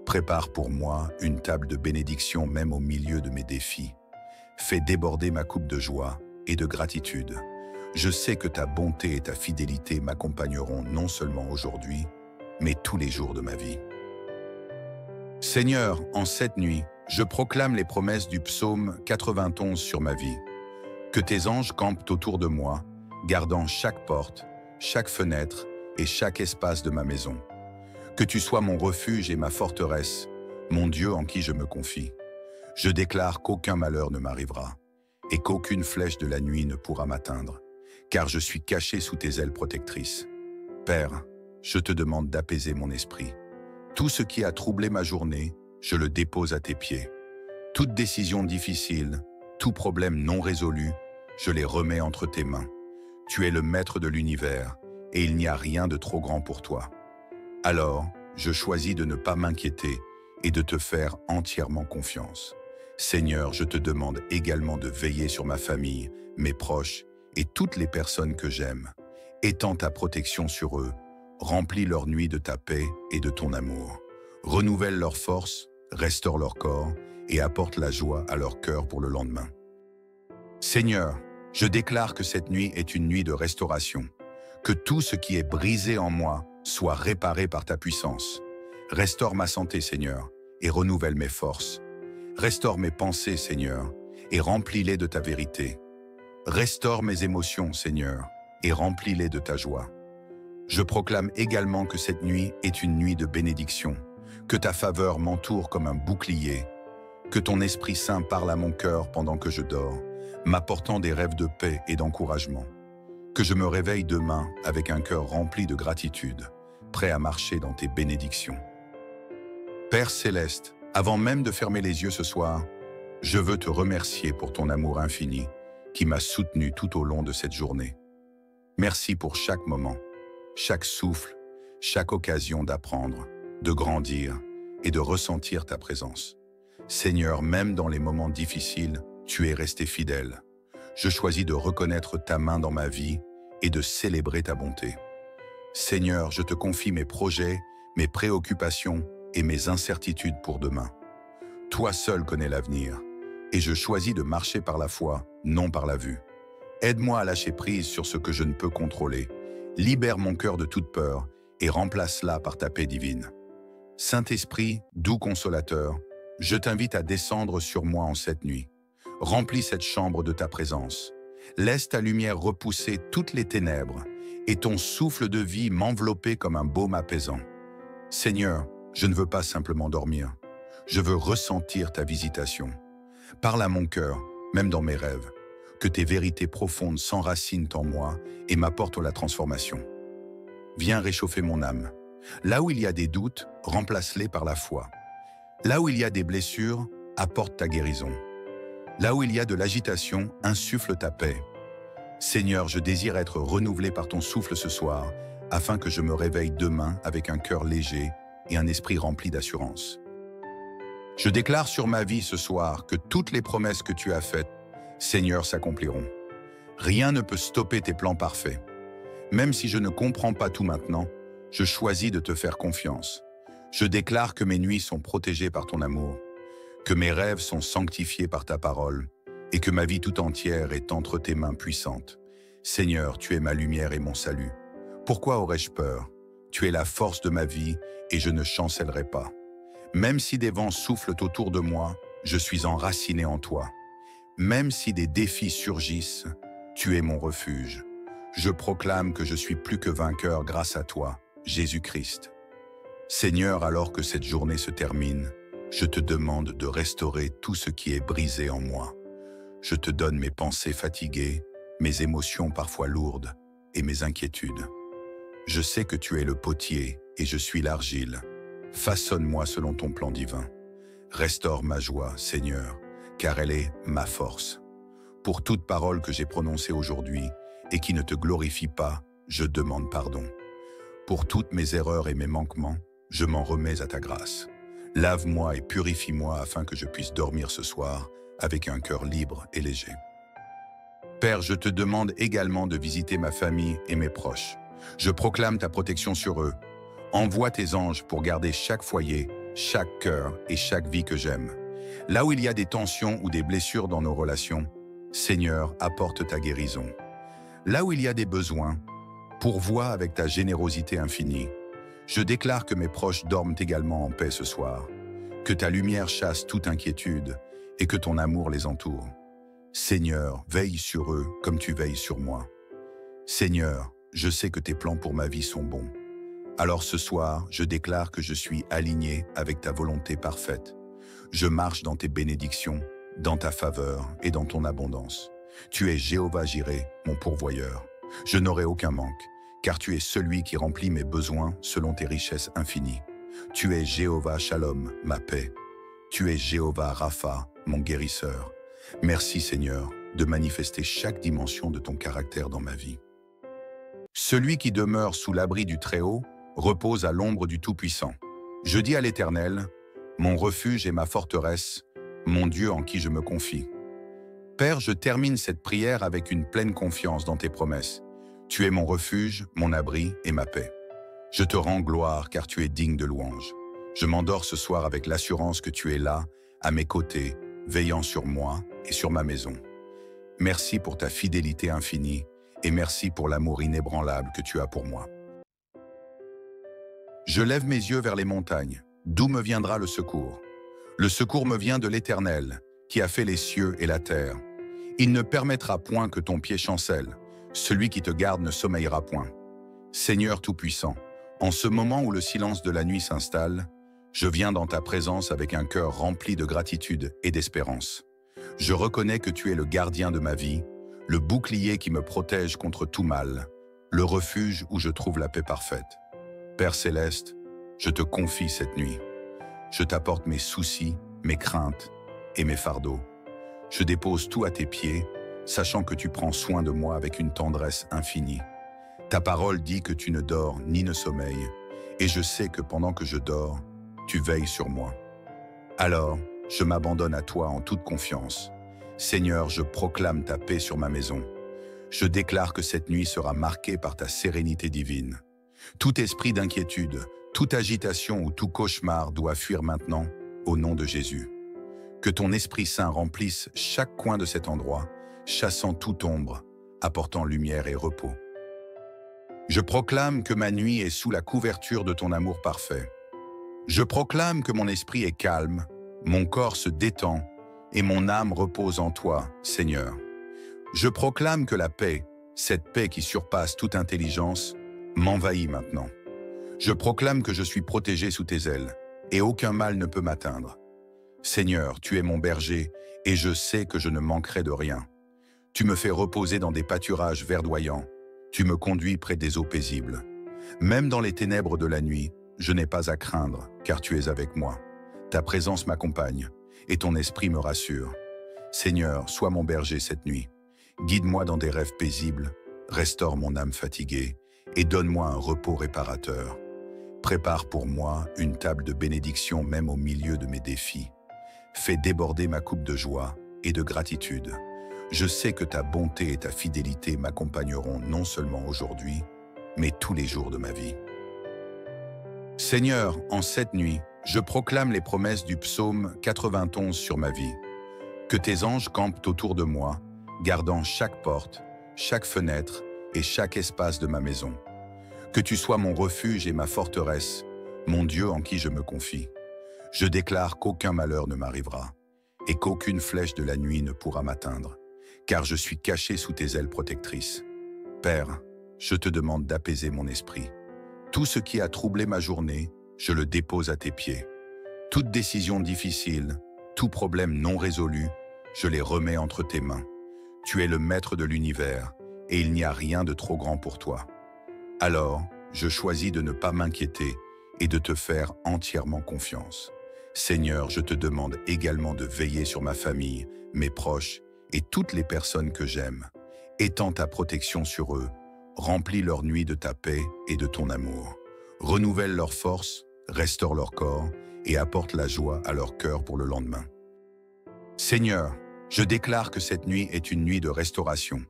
Prépare pour moi une table de bénédiction même au milieu de mes défis. Fais déborder ma coupe de joie et de gratitude. Je sais que ta bonté et ta fidélité m'accompagneront non seulement aujourd'hui, mais tous les jours de ma vie. Seigneur, en cette nuit, je proclame les promesses du psaume 91 sur ma vie. Que tes anges campent autour de moi, gardant chaque porte, chaque fenêtre et chaque espace de ma maison. Que tu sois mon refuge et ma forteresse, mon Dieu en qui je me confie. Je déclare qu'aucun malheur ne m'arrivera et qu'aucune flèche de la nuit ne pourra m'atteindre, car je suis caché sous tes ailes protectrices. Père, je te demande d'apaiser mon esprit. Tout ce qui a troublé ma journée, je le dépose à tes pieds. Toute décision difficile, tout problème non résolu, je les remets entre tes mains. Tu es le maître de l'univers et il n'y a rien de trop grand pour toi. Alors, je choisis de ne pas m'inquiéter et de te faire entièrement confiance. Seigneur, je te demande également de veiller sur ma famille, mes proches et toutes les personnes que j'aime. Étends ta protection sur eux, remplis leur nuit de ta paix et de ton amour. Renouvelle leur force, restaure leur corps et apporte la joie à leur cœur pour le lendemain. Seigneur, je déclare que cette nuit est une nuit de restauration, que tout ce qui est brisé en moi soit réparé par ta puissance. Restaure ma santé, Seigneur, et renouvelle mes forces. Restaure mes pensées, Seigneur, et remplis-les de ta vérité. Restaure mes émotions, Seigneur, et remplis-les de ta joie. Je proclame également que cette nuit est une nuit de bénédiction, que ta faveur m'entoure comme un bouclier, que ton Esprit Saint parle à mon cœur pendant que je dors, m'apportant des rêves de paix et d'encouragement. Que je me réveille demain avec un cœur rempli de gratitude, prêt à marcher dans tes bénédictions. Père Céleste, avant même de fermer les yeux ce soir, je veux te remercier pour ton amour infini qui m'a soutenu tout au long de cette journée. Merci pour chaque moment, chaque souffle, chaque occasion d'apprendre, de grandir et de ressentir ta présence. Seigneur, même dans les moments difficiles, tu es resté fidèle. Je choisis de reconnaître ta main dans ma vie et de célébrer ta bonté. Seigneur, je te confie mes projets, mes préoccupations et mes incertitudes pour demain. Toi seul connais l'avenir, et je choisis de marcher par la foi, non par la vue. Aide-moi à lâcher prise sur ce que je ne peux contrôler. Libère mon cœur de toute peur et remplace-la par ta paix divine. Saint-Esprit, doux consolateur, je t'invite à descendre sur moi en cette nuit. Remplis cette chambre de ta présence. Laisse ta lumière repousser toutes les ténèbres et ton souffle de vie m'envelopper comme un baume apaisant. Seigneur, je ne veux pas simplement dormir. Je veux ressentir ta visitation. Parle à mon cœur, même dans mes rêves, que tes vérités profondes s'enracinent en moi et m'apportent la transformation. Viens réchauffer mon âme. Là où il y a des doutes, remplace-les par la foi. Là où il y a des blessures, apporte ta guérison. Là où il y a de l'agitation, insuffle ta paix. Seigneur, je désire être renouvelé par ton souffle ce soir, afin que je me réveille demain avec un cœur léger et un esprit rempli d'assurance. Je déclare sur ma vie ce soir que toutes les promesses que tu as faites, Seigneur, s'accompliront. Rien ne peut stopper tes plans parfaits. Même si je ne comprends pas tout maintenant, je choisis de te faire confiance. Je déclare que mes nuits sont protégées par ton amour, que mes rêves sont sanctifiés par ta parole, et que ma vie tout entière est entre tes mains puissantes. Seigneur, tu es ma lumière et mon salut. Pourquoi aurais-je peur? Tu es la force de ma vie et je ne chancellerai pas. Même si des vents soufflent autour de moi, je suis enraciné en toi. Même si des défis surgissent, tu es mon refuge. Je proclame que je suis plus que vainqueur grâce à toi, Jésus-Christ. Seigneur, alors que cette journée se termine, je te demande de restaurer tout ce qui est brisé en moi. Je te donne mes pensées fatiguées, mes émotions parfois lourdes et mes inquiétudes. Je sais que tu es le potier et je suis l'argile. Façonne-moi selon ton plan divin. Restaure ma joie, Seigneur, car elle est ma force. Pour toute parole que j'ai prononcée aujourd'hui et qui ne te glorifie pas, je demande pardon. Pour toutes mes erreurs et mes manquements, je m'en remets à ta grâce. Lave-moi et purifie-moi afin que je puisse dormir ce soir avec un cœur libre et léger. Père, je te demande également de visiter ma famille et mes proches. Je proclame ta protection sur eux. Envoie tes anges pour garder chaque foyer, chaque cœur et chaque vie que j'aime. Là où il y a des tensions ou des blessures dans nos relations, Seigneur, apporte ta guérison. Là où il y a des besoins, pourvois avec ta générosité infinie. Je déclare que mes proches dorment également en paix ce soir, que ta lumière chasse toute inquiétude et que ton amour les entoure. Seigneur, veille sur eux comme tu veilles sur moi. Seigneur, je sais que tes plans pour ma vie sont bons. Alors ce soir, je déclare que je suis aligné avec ta volonté parfaite. Je marche dans tes bénédictions, dans ta faveur et dans ton abondance. Tu es Jéhovah Jireh, mon pourvoyeur. Je n'aurai aucun manque, car tu es celui qui remplit mes besoins selon tes richesses infinies. Tu es Jéhovah Shalom, ma paix. Tu es Jéhovah Rapha, mon guérisseur. Merci Seigneur de manifester chaque dimension de ton caractère dans ma vie. Celui qui demeure sous l'abri du Très-Haut repose à l'ombre du Tout-Puissant. Je dis à l'Éternel, mon refuge et ma forteresse, mon Dieu en qui je me confie. Père, je termine cette prière avec une pleine confiance dans tes promesses. Tu es mon refuge, mon abri et ma paix. Je te rends gloire car tu es digne de louange. Je m'endors ce soir avec l'assurance que tu es là, à mes côtés, veillant sur moi et sur ma maison. Merci pour ta fidélité infinie et merci pour l'amour inébranlable que tu as pour moi. Je lève mes yeux vers les montagnes. D'où me viendra le secours? Le secours me vient de l'Éternel, qui a fait les cieux et la terre. Il ne permettra point que ton pied chancelle. Celui qui te garde ne sommeillera point. Seigneur Tout-Puissant, en ce moment où le silence de la nuit s'installe, je viens dans ta présence avec un cœur rempli de gratitude et d'espérance. Je reconnais que tu es le gardien de ma vie, le bouclier qui me protège contre tout mal, le refuge où je trouve la paix parfaite. Père Céleste, je te confie cette nuit. Je t'apporte mes soucis, mes craintes et mes fardeaux. Je dépose tout à tes pieds, sachant que tu prends soin de moi avec une tendresse infinie. Ta parole dit que tu ne dors ni ne sommeilles, et je sais que pendant que je dors, tu veilles sur moi. Alors, je m'abandonne à toi en toute confiance. Seigneur, je proclame ta paix sur ma maison. Je déclare que cette nuit sera marquée par ta sérénité divine. Tout esprit d'inquiétude, toute agitation ou tout cauchemar doit fuir maintenant, au nom de Jésus. Que ton Esprit Saint remplisse chaque coin de cet endroit, chassant toute ombre, apportant lumière et repos. Je proclame que ma nuit est sous la couverture de ton amour parfait. Je proclame que mon esprit est calme, mon corps se détend et mon âme repose en toi, Seigneur. Je proclame que la paix, cette paix qui surpasse toute intelligence, m'envahit maintenant. Je proclame que je suis protégé sous tes ailes et aucun mal ne peut m'atteindre. Seigneur, tu es mon berger et je sais que je ne manquerai de rien. Tu me fais reposer dans des pâturages verdoyants. Tu me conduis près des eaux paisibles. Même dans les ténèbres de la nuit, je n'ai pas à craindre, car tu es avec moi. Ta présence m'accompagne, et ton esprit me rassure. Seigneur, sois mon berger cette nuit. Guide-moi dans des rêves paisibles, restaure mon âme fatiguée, et donne-moi un repos réparateur. Prépare pour moi une table de bénédiction même au milieu de mes défis. Fais déborder ma coupe de joie et de gratitude. Je sais que ta bonté et ta fidélité m'accompagneront non seulement aujourd'hui, mais tous les jours de ma vie. Seigneur, en cette nuit, je proclame les promesses du psaume 91 sur ma vie. Que tes anges campent autour de moi, gardant chaque porte, chaque fenêtre et chaque espace de ma maison. Que tu sois mon refuge et ma forteresse, mon Dieu en qui je me confie. Je déclare qu'aucun malheur ne m'arrivera et qu'aucune flèche de la nuit ne pourra m'atteindre, car je suis caché sous tes ailes protectrices. Père, je te demande d'apaiser mon esprit. Tout ce qui a troublé ma journée, je le dépose à tes pieds. Toute décision difficile, tout problème non résolu, je les remets entre tes mains. Tu es le maître de l'univers et il n'y a rien de trop grand pour toi. Alors, je choisis de ne pas m'inquiéter et de te faire entièrement confiance. Seigneur, je te demande également de veiller sur ma famille, mes proches et toutes les personnes que j'aime. Étends ta protection sur eux, remplis leur nuit de ta paix et de ton amour. Renouvelle leurs forces, restaure leur corps et apporte la joie à leur cœur pour le lendemain. Seigneur, je déclare que cette nuit est une nuit de restauration,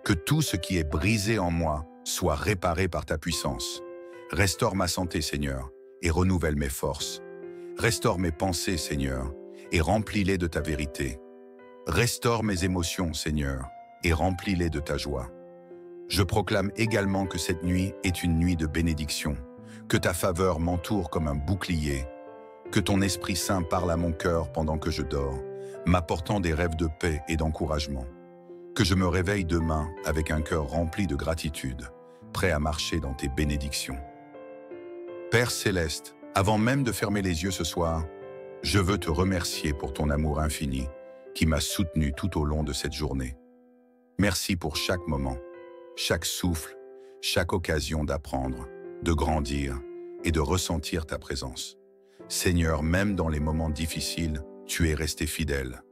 que tout ce qui est brisé en moi soit réparé par ta puissance. Restaure ma santé, Seigneur, et renouvelle mes forces. Restaure mes pensées, Seigneur, et remplis-les de ta vérité. Restaure mes émotions, Seigneur, et remplis-les de ta joie. Je proclame également que cette nuit est une nuit de bénédiction, que ta faveur m'entoure comme un bouclier, que ton Esprit Saint parle à mon cœur pendant que je dors, m'apportant des rêves de paix et d'encouragement, que je me réveille demain avec un cœur rempli de gratitude, prêt à marcher dans tes bénédictions. Père Céleste, avant même de fermer les yeux ce soir, je veux te remercier pour ton amour infini qui m'a soutenu tout au long de cette journée. Merci pour chaque moment, chaque souffle, chaque occasion d'apprendre, de grandir et de ressentir ta présence. Seigneur, même dans les moments difficiles, tu es resté fidèle.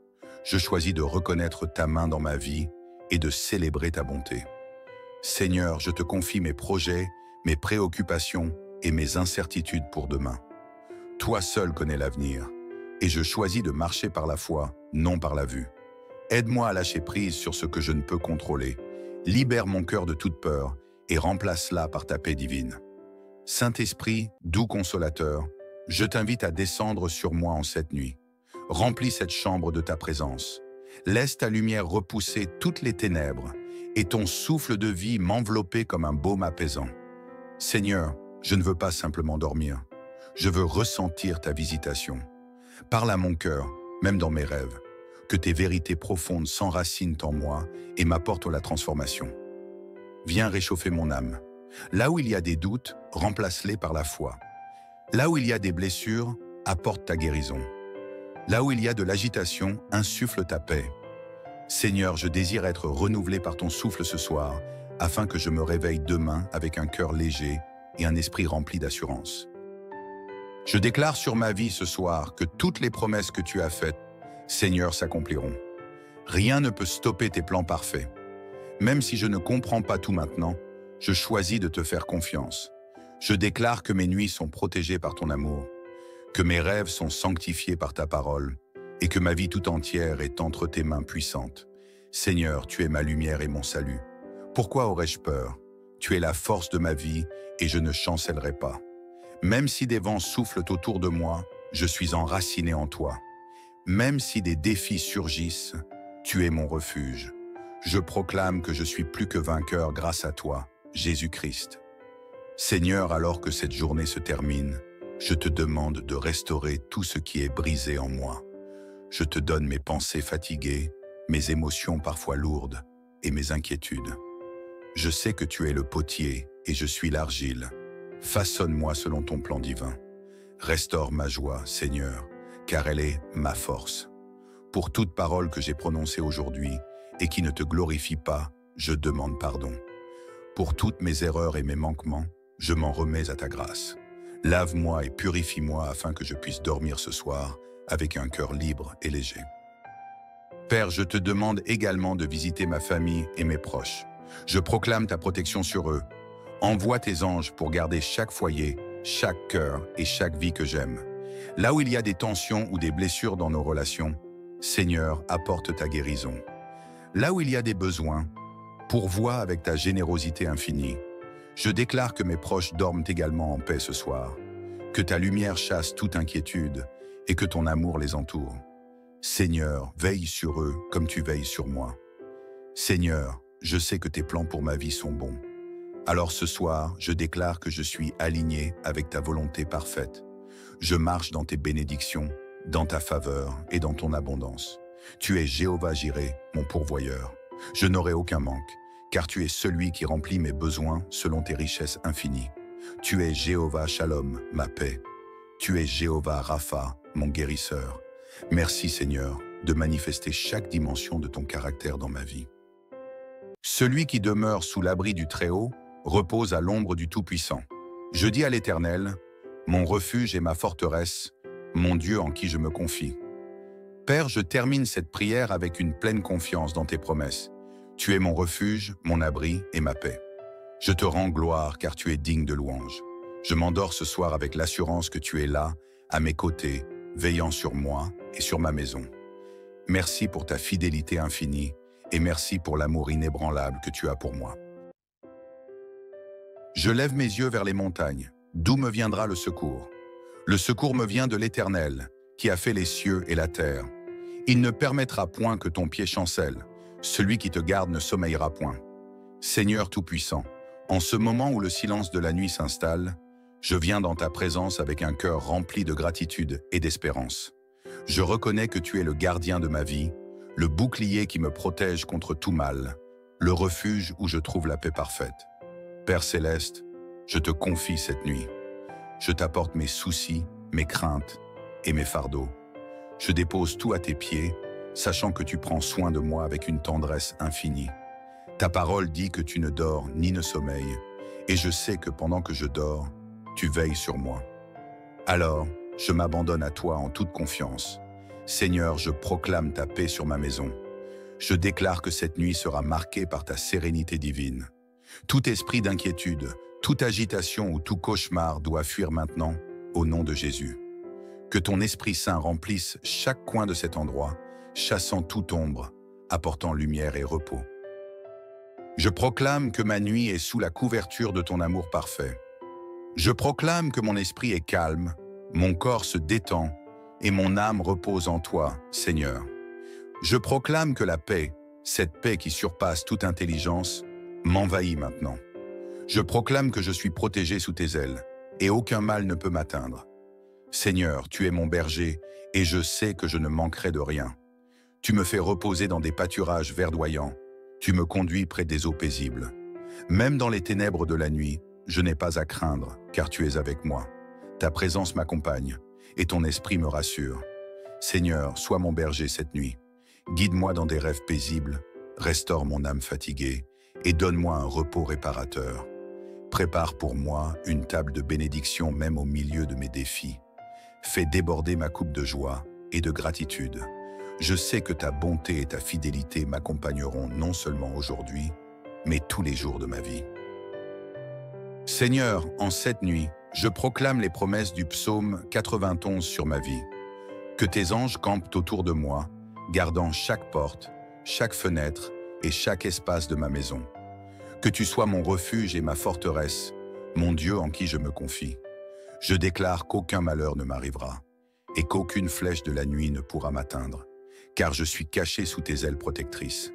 Je choisis de reconnaître ta main dans ma vie et de célébrer ta bonté. Seigneur, je te confie mes projets, mes préoccupations et mes incertitudes pour demain. Toi seul connais l'avenir, et je choisis de marcher par la foi, non par la vue. Aide-moi à lâcher prise sur ce que je ne peux contrôler. Libère mon cœur de toute peur et remplace-la par ta paix divine. Saint-Esprit, doux consolateur, je t'invite à descendre sur moi en cette nuit. Remplis cette chambre de ta présence. Laisse ta lumière repousser toutes les ténèbres et ton souffle de vie m'envelopper comme un baume apaisant. Seigneur, je ne veux pas simplement dormir. Je veux ressentir ta visitation. Parle à mon cœur, même dans mes rêves, que tes vérités profondes s'enracinent en moi et m'apportent la transformation. Viens réchauffer mon âme. Là où il y a des doutes, remplace-les par la foi. Là où il y a des blessures, apporte ta guérison. Là où il y a de l'agitation, insuffle ta paix. Seigneur, je désire être renouvelé par ton souffle ce soir, afin que je me réveille demain avec un cœur léger et un esprit rempli d'assurance. Je déclare sur ma vie ce soir que toutes les promesses que tu as faites, Seigneur, s'accompliront. Rien ne peut stopper tes plans parfaits. Même si je ne comprends pas tout maintenant, je choisis de te faire confiance. Je déclare que mes nuits sont protégées par ton amour, que mes rêves sont sanctifiés par ta parole, et que ma vie tout entière est entre tes mains puissantes. Seigneur, tu es ma lumière et mon salut. Pourquoi aurais-je peur? Tu es la force de ma vie et je ne chancellerai pas. Même si des vents soufflent autour de moi, je suis enraciné en toi. Même si des défis surgissent, tu es mon refuge. Je proclame que je suis plus que vainqueur grâce à toi, Jésus-Christ. Seigneur, alors que cette journée se termine, je te demande de restaurer tout ce qui est brisé en moi. Je te donne mes pensées fatiguées, mes émotions parfois lourdes et mes inquiétudes. Je sais que tu es le potier et je suis l'argile. Façonne-moi selon ton plan divin. Restaure ma joie, Seigneur, car elle est ma force. Pour toute parole que j'ai prononcée aujourd'hui et qui ne te glorifie pas, je demande pardon. Pour toutes mes erreurs et mes manquements, je m'en remets à ta grâce. Lave-moi et purifie-moi afin que je puisse dormir ce soir avec un cœur libre et léger. Père, je te demande également de visiter ma famille et mes proches. Je proclame ta protection sur eux. Envoie tes anges pour garder chaque foyer, chaque cœur et chaque vie que j'aime. Là où il y a des tensions ou des blessures dans nos relations, Seigneur, apporte ta guérison. Là où il y a des besoins, pourvois avec ta générosité infinie. Je déclare que mes proches dorment également en paix ce soir, que ta lumière chasse toute inquiétude et que ton amour les entoure. Seigneur, veille sur eux comme tu veilles sur moi. Seigneur, je sais que tes plans pour ma vie sont bons. Alors ce soir, je déclare que je suis aligné avec ta volonté parfaite. Je marche dans tes bénédictions, dans ta faveur et dans ton abondance. Tu es Jéhovah Jireh, mon pourvoyeur. Je n'aurai aucun manque, car tu es celui qui remplit mes besoins selon tes richesses infinies. Tu es Jéhovah Shalom, ma paix. Tu es Jéhovah Rapha, mon guérisseur. Merci Seigneur de manifester chaque dimension de ton caractère dans ma vie. Celui qui demeure sous l'abri du Très-Haut repose à l'ombre du Tout-Puissant. Je dis à l'Éternel, mon refuge et ma forteresse, mon Dieu en qui je me confie. Père, je termine cette prière avec une pleine confiance dans tes promesses. Tu es mon refuge, mon abri et ma paix. Je te rends gloire car tu es digne de louange. Je m'endors ce soir avec l'assurance que tu es là, à mes côtés, veillant sur moi et sur ma maison. Merci pour ta fidélité infinie et merci pour l'amour inébranlable que tu as pour moi. Je lève mes yeux vers les montagnes. D'où me viendra le secours? Le secours me vient de l'Éternel, qui a fait les cieux et la terre. Il ne permettra point que ton pied chancelle. Celui qui te garde ne sommeillera point. Seigneur Tout-Puissant, en ce moment où le silence de la nuit s'installe, je viens dans ta présence avec un cœur rempli de gratitude et d'espérance. Je reconnais que tu es le gardien de ma vie, le bouclier qui me protège contre tout mal, le refuge où je trouve la paix parfaite. Père Céleste, je te confie cette nuit. Je t'apporte mes soucis, mes craintes et mes fardeaux. Je dépose tout à tes pieds, sachant que tu prends soin de moi avec une tendresse infinie. Ta parole dit que tu ne dors ni ne sommeilles, et je sais que pendant que je dors, tu veilles sur moi. Alors, je m'abandonne à toi en toute confiance. Seigneur, je proclame ta paix sur ma maison. Je déclare que cette nuit sera marquée par ta sérénité divine. Tout esprit d'inquiétude, toute agitation ou tout cauchemar doit fuir maintenant, au nom de Jésus. Que ton Esprit Saint remplisse chaque coin de cet endroit, chassant toute ombre, apportant lumière et repos. Je proclame que ma nuit est sous la couverture de ton amour parfait. Je proclame que mon esprit est calme, mon corps se détend et mon âme repose en toi, Seigneur. Je proclame que la paix, cette paix qui surpasse toute intelligence, m'envahit maintenant. Je proclame que je suis protégé sous tes ailes et aucun mal ne peut m'atteindre. Seigneur, tu es mon berger et je sais que je ne manquerai de rien. Tu me fais reposer dans des pâturages verdoyants. Tu me conduis près des eaux paisibles. Même dans les ténèbres de la nuit, je n'ai pas à craindre, car tu es avec moi. Ta présence m'accompagne, et ton esprit me rassure. Seigneur, sois mon berger cette nuit. Guide-moi dans des rêves paisibles, restaure mon âme fatiguée, et donne-moi un repos réparateur. Prépare pour moi une table de bénédiction même au milieu de mes défis. Fais déborder ma coupe de joie et de gratitude. Je sais que ta bonté et ta fidélité m'accompagneront non seulement aujourd'hui, mais tous les jours de ma vie. Seigneur, en cette nuit, je proclame les promesses du psaume 91 sur ma vie. Que tes anges campent autour de moi, gardant chaque porte, chaque fenêtre et chaque espace de ma maison. Que tu sois mon refuge et ma forteresse, mon Dieu en qui je me confie. Je déclare qu'aucun malheur ne m'arrivera. et qu'aucune flèche de la nuit ne pourra m'atteindre, car je suis caché sous tes ailes protectrices.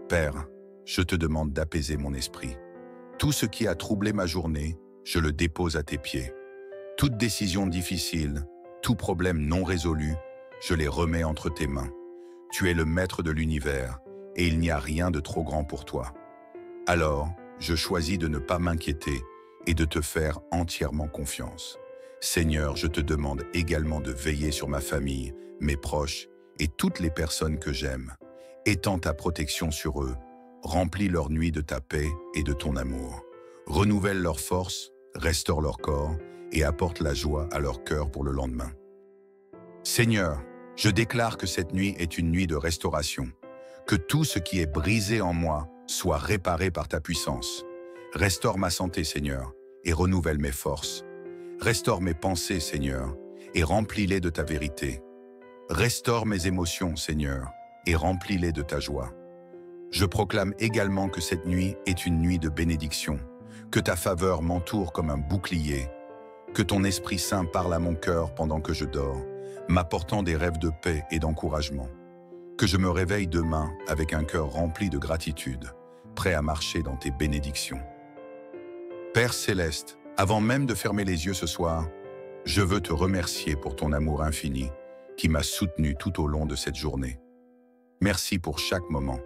Père, je te demande d'apaiser mon esprit. Tout ce qui a troublé ma journée, je le dépose à tes pieds. Toute décision difficile, tout problème non résolu, je les remets entre tes mains. Tu es le maître de l'univers, et il n'y a rien de trop grand pour toi. Alors, je choisis de ne pas m'inquiéter et de te faire entièrement confiance. Seigneur, je te demande également de veiller sur ma famille, mes proches et toutes les personnes que j'aime. Étends ta protection sur eux, remplis leur nuit de ta paix et de ton amour. Renouvelle leur force, restaure leur corps et apporte la joie à leur cœur pour le lendemain. Seigneur, je déclare que cette nuit est une nuit de restauration, que tout ce qui est brisé en moi soit réparé par ta puissance. Restaure ma santé, Seigneur, et renouvelle mes forces. Restaure mes pensées, Seigneur, et remplis-les de ta vérité. Restaure mes émotions, Seigneur, et remplis-les de ta joie. Je proclame également que cette nuit est une nuit de bénédiction, que ta faveur m'entoure comme un bouclier, que ton Esprit Saint parle à mon cœur pendant que je dors, m'apportant des rêves de paix et d'encouragement. Que je me réveille demain avec un cœur rempli de gratitude, prêt à marcher dans tes bénédictions. Père Céleste, avant même de fermer les yeux ce soir, je veux te remercier pour ton amour infini qui m'a soutenu tout au long de cette journée. Merci pour chaque moment,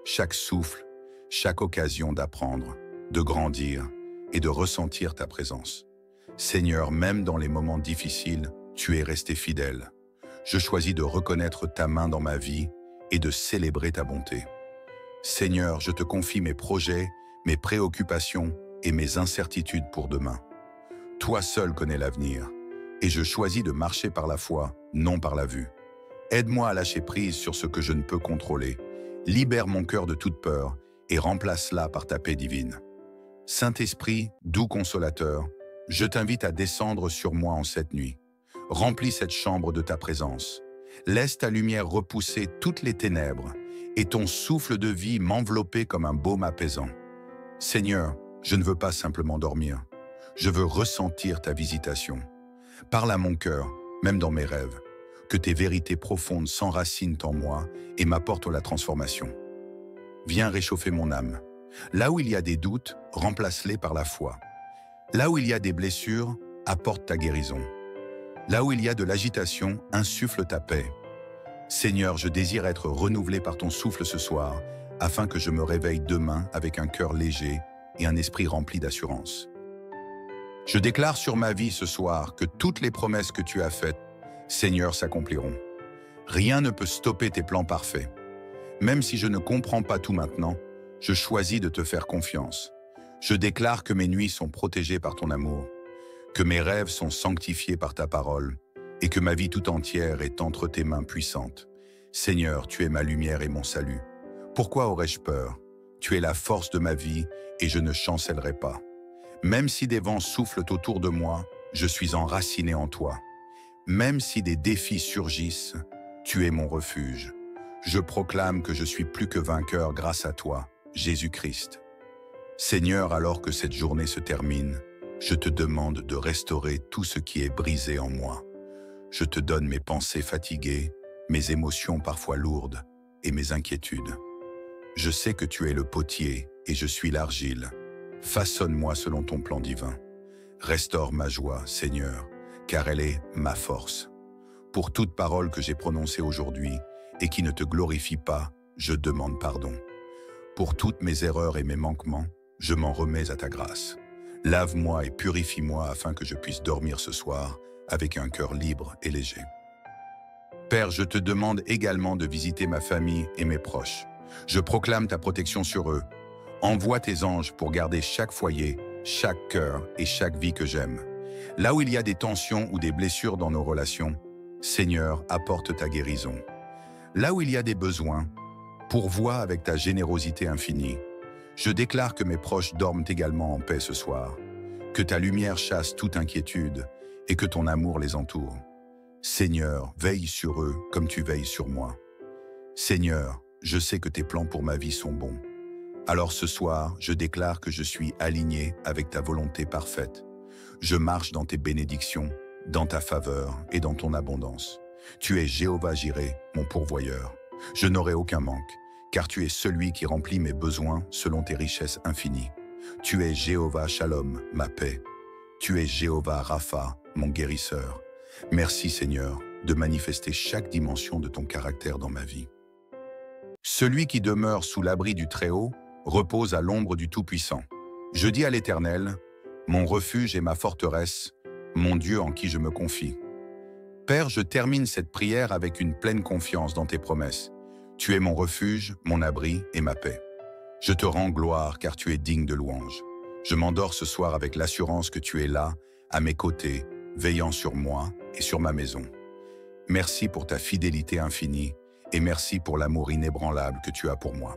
chaque souffle, chaque occasion d'apprendre, de grandir et de ressentir ta présence. Seigneur, même dans les moments difficiles, tu es resté fidèle. Je choisis de reconnaître ta main dans ma vie et de célébrer ta bonté. Seigneur, je te confie mes projets, mes préoccupations et mes incertitudes pour demain. Toi seul connais l'avenir, et je choisis de marcher par la foi, non par la vue. Aide-moi à lâcher prise sur ce que je ne peux contrôler. Libère mon cœur de toute peur et remplace-la par ta paix divine. Saint-Esprit, doux consolateur, je t'invite à descendre sur moi en cette nuit. Remplis cette chambre de ta présence. Laisse ta lumière repousser toutes les ténèbres et ton souffle de vie m'envelopper comme un baume apaisant. Seigneur, je ne veux pas simplement dormir. Je veux ressentir ta visitation. Parle à mon cœur, même dans mes rêves, que tes vérités profondes s'enracinent en moi et m'apportent la transformation. Viens réchauffer mon âme. Là où il y a des doutes, remplace-les par la foi. Là où il y a des blessures, apporte ta guérison. Là où il y a de l'agitation, insuffle ta paix. Seigneur, je désire être renouvelé par ton souffle ce soir, afin que je me réveille demain avec un cœur léger et un esprit rempli d'assurance. Je déclare sur ma vie ce soir que toutes les promesses que tu as faites, Seigneur, s'accompliront. Rien ne peut stopper tes plans parfaits. Même si je ne comprends pas tout maintenant, je choisis de te faire confiance. Je déclare que mes nuits sont protégées par ton amour, que mes rêves sont sanctifiés par ta parole, et que ma vie tout entière est entre tes mains puissantes. Seigneur, tu es ma lumière et mon salut. Pourquoi aurais-je peur? Tu es la force de ma vie et je ne chancellerai pas. Même si des vents soufflent autour de moi, je suis enraciné en toi. Même si des défis surgissent, tu es mon refuge. Je proclame que je suis plus que vainqueur grâce à toi, Jésus-Christ. Seigneur, alors que cette journée se termine, je te demande de restaurer tout ce qui est brisé en moi. Je te donne mes pensées fatiguées, mes émotions parfois lourdes et mes inquiétudes. Je sais que tu es le potier et je suis l'argile. Façonne-moi selon ton plan divin. Restaure ma joie, Seigneur, car elle est ma force. Pour toute parole que j'ai prononcée aujourd'hui et qui ne te glorifie pas, je demande pardon. Pour toutes mes erreurs et mes manquements, je m'en remets à ta grâce. Lave-moi et purifie-moi afin que je puisse dormir ce soir avec un cœur libre et léger. Père, je te demande également de visiter ma famille et mes proches. Je proclame ta protection sur eux. Envoie tes anges pour garder chaque foyer, chaque cœur et chaque vie que j'aime. Là où il y a des tensions ou des blessures dans nos relations, Seigneur, apporte ta guérison. Là où il y a des besoins, pourvois avec ta générosité infinie. Je déclare que mes proches dorment également en paix ce soir, que ta lumière chasse toute inquiétude et que ton amour les entoure. Seigneur, veille sur eux comme tu veilles sur moi. Seigneur, je sais que tes plans pour ma vie sont bons. Alors ce soir, je déclare que je suis aligné avec ta volonté parfaite. Je marche dans tes bénédictions dans ta faveur et dans ton abondance. Tu es Jéhovah Jireh, mon pourvoyeur. Je n'aurai aucun manque, car tu es celui qui remplit mes besoins selon tes richesses infinies. Tu es Jéhovah Shalom, ma paix. Tu es Jéhovah Rapha, mon guérisseur. Merci Seigneur de manifester chaque dimension de ton caractère dans ma vie. Celui qui demeure sous l'abri du Très-Haut repose à l'ombre du Tout-Puissant. Je dis à l'Éternel, mon refuge et ma forteresse, mon Dieu en qui je me confie. Père, je termine cette prière avec une pleine confiance dans tes promesses. Tu es mon refuge, mon abri et ma paix. Je te rends gloire car tu es digne de louange. Je m'endors ce soir avec l'assurance que tu es là, à mes côtés, veillant sur moi et sur ma maison. Merci pour ta fidélité infinie et merci pour l'amour inébranlable que tu as pour moi.